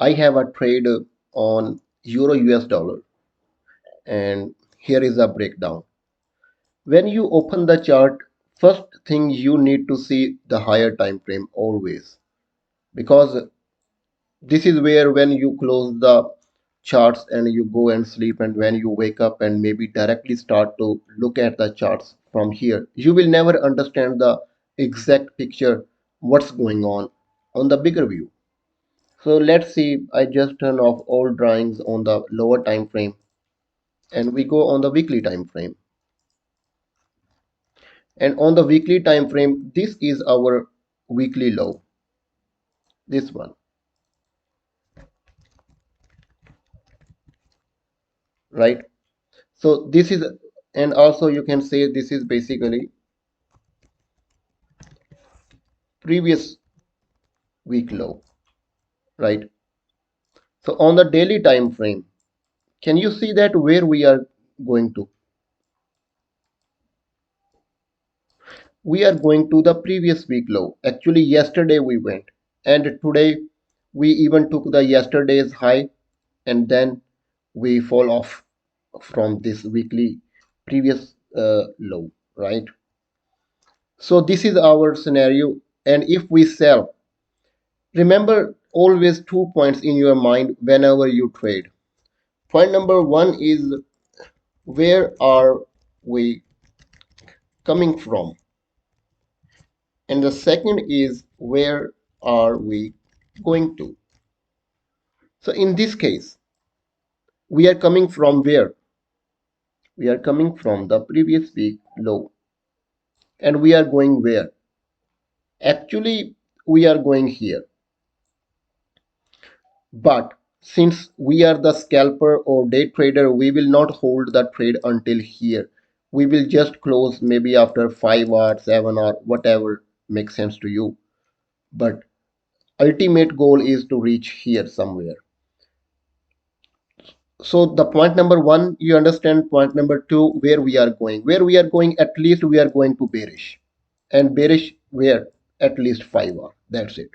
I have a trade on euro US dollar, and here is a breakdown. When you open the chart, first thing you need to see the higher time frame always, because this is where when you close the charts and you go and sleep, and when you wake up and maybe directly start to look at the charts from here, you will never understand the exact picture what's going on the bigger view. So let's see, I just turn off all drawings on the lower time frame and we go on the weekly time frame. And on the weekly time frame, this is our weekly low, this one, right? So this is, and also you can say this is basically previous week low, right? So on the daily time frame, can you see that where we are going to? We are going to the previous week low. Actually, yesterday we went, and today we even took the yesterday's high, and then we fall off from this weekly previous low, right? So this is our scenario, and if we sell, remember always 2 points in your mind whenever you trade. Point number one is, where are we coming from? And the second is, where are we going to? So in this case, we are coming from where? We are coming from the previous week low, and we are going where? Actually, we are going here. But since we are the scalper or day trader, we will not hold the trade until here. We will just close maybe after 5 hours, 7 or whatever makes sense to you. But ultimate goal is to reach here somewhere. So the point number one, you understand. Point number two, where we are going. Where we are going, at least we are going to bearish. And bearish where? At least 5 hours. That's it.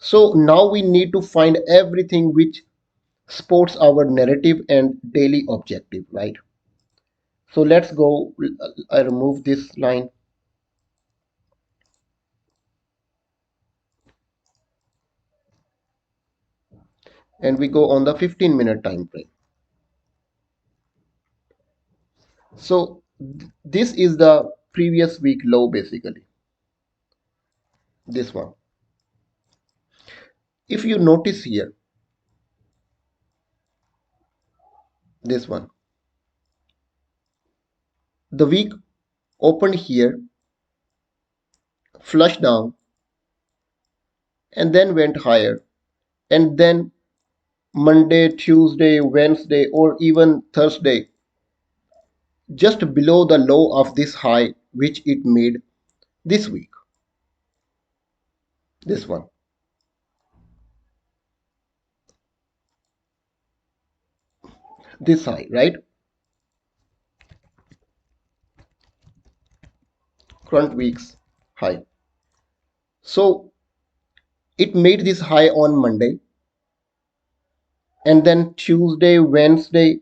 So now we need to find everything which supports our narrative and daily objective, right? So let's go. I remove this line and we go on the 15-minute time frame. So this is the previous week low, basically, this one. If you notice here, this one, the week opened here, flushed down, and then went higher, and then Monday, Tuesday, Wednesday, or even Thursday, just below the low of this high which it made this week, this one, this high, right? Current week's high. So it made this high on Monday, and then Tuesday, Wednesday,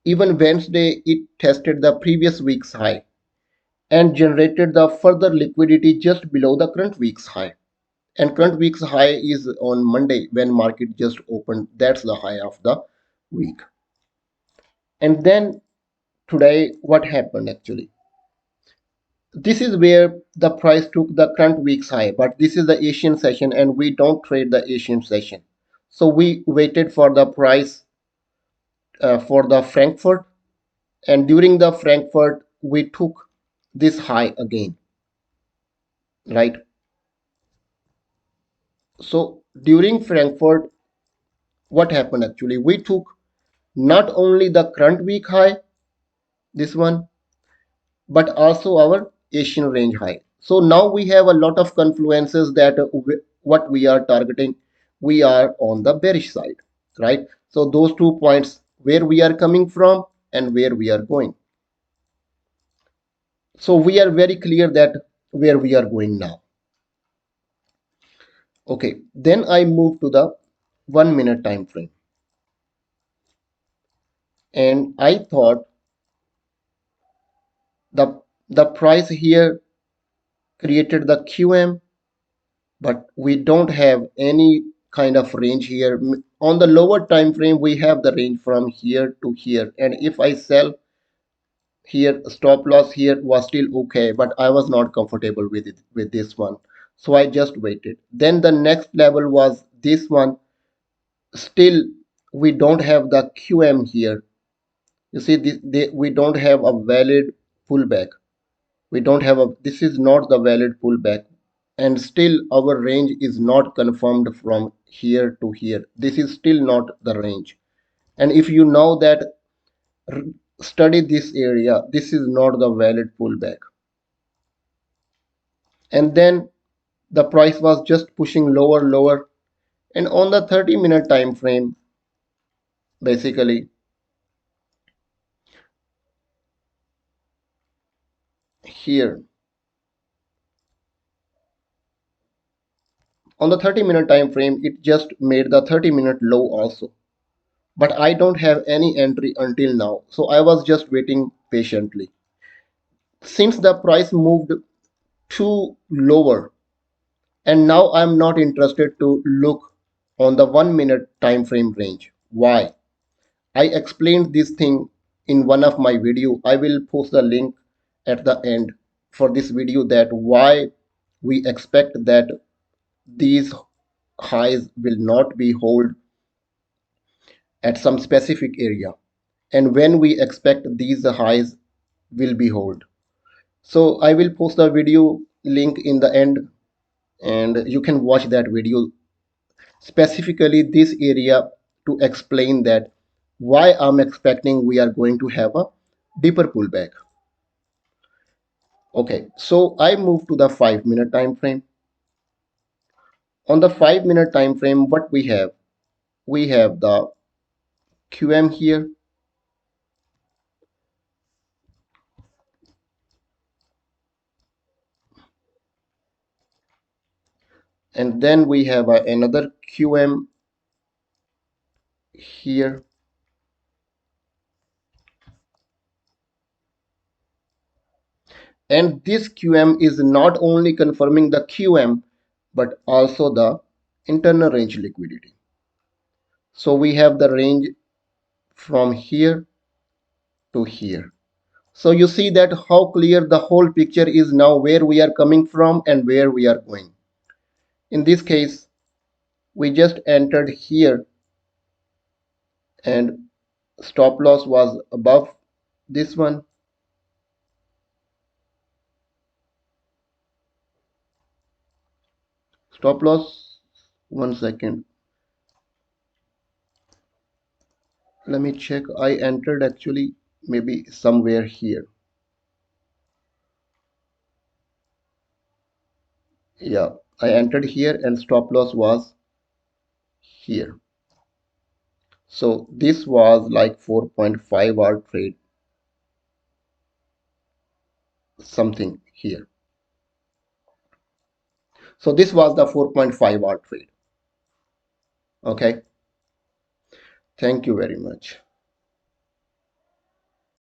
even Wednesday, it tested the previous week's high and generated the further liquidity just below the current week's high. And current week's high is on Monday when market just opened. That's the high of the week. And then today, what happened actually? This is where the price took the current week's high, but this is the Asian session and we don't trade the Asian session. So we waited for the price for the Frankfurt, and during the Frankfurt we took this high again, right? So during Frankfurt, what happened actually? We took not only the current week high, this one, but also our Asian range high. So now we have a lot of confluences that what we are targeting, we are on the bearish side, right? So those 2 points, where we are coming from and where we are going. So we are very clear that where we are going now. Okay, then I move to the 1 minute time frame. And I thought the price here created the QM, but we don't have any kind of range here. On the lower time frame, we have the range from here to here. And if I sell here, stop loss here was still okay, but I was not comfortable with it, with this one. So I just waited. Then the next level was this one. Still, we don't have the QM here. You see, we don't have a valid pullback. We don't have a, this is not the valid pullback. And still our range is not confirmed from here to here. This is still not the range. And if you know that, r- study this area, this is not the valid pullback. And then the price was just pushing lower. And on the 30-minute time frame, basically here, on the 30-minute time frame, it just made the 30-minute low also. But I don't have any entry until now, so I was just waiting patiently. Since the price moved too lower, and now I'm not interested to look on the 1 minute time frame range. Why? I explained this thing in one of my video. I will post the link at the end for this video, that why we expect that these highs will not be hold at some specific area, and when we expect these highs will be hold. So I will post the video link in the end, and you can watch that video, specifically this area, to explain that why I'm expecting we are going to have a deeper pullback. Okay, so I move to the 5 minute time frame. On the 5 minute time frame, what we have the QM here, and then we have another QM here, and this QM is not only confirming the QM but also the internal range liquidity. So we have the range from here to here. So you see that how clear the whole picture is now, where we are coming from and where we are going. In this case, we just entered here and stop loss was above this one. Stop loss, 1 second. Let me check. I entered actually maybe somewhere here. Yeah, I entered here and stop loss was here. So this was like 4.5 hour trade, something here. So this was the 4.5 hour trade. Okay. Thank you very much.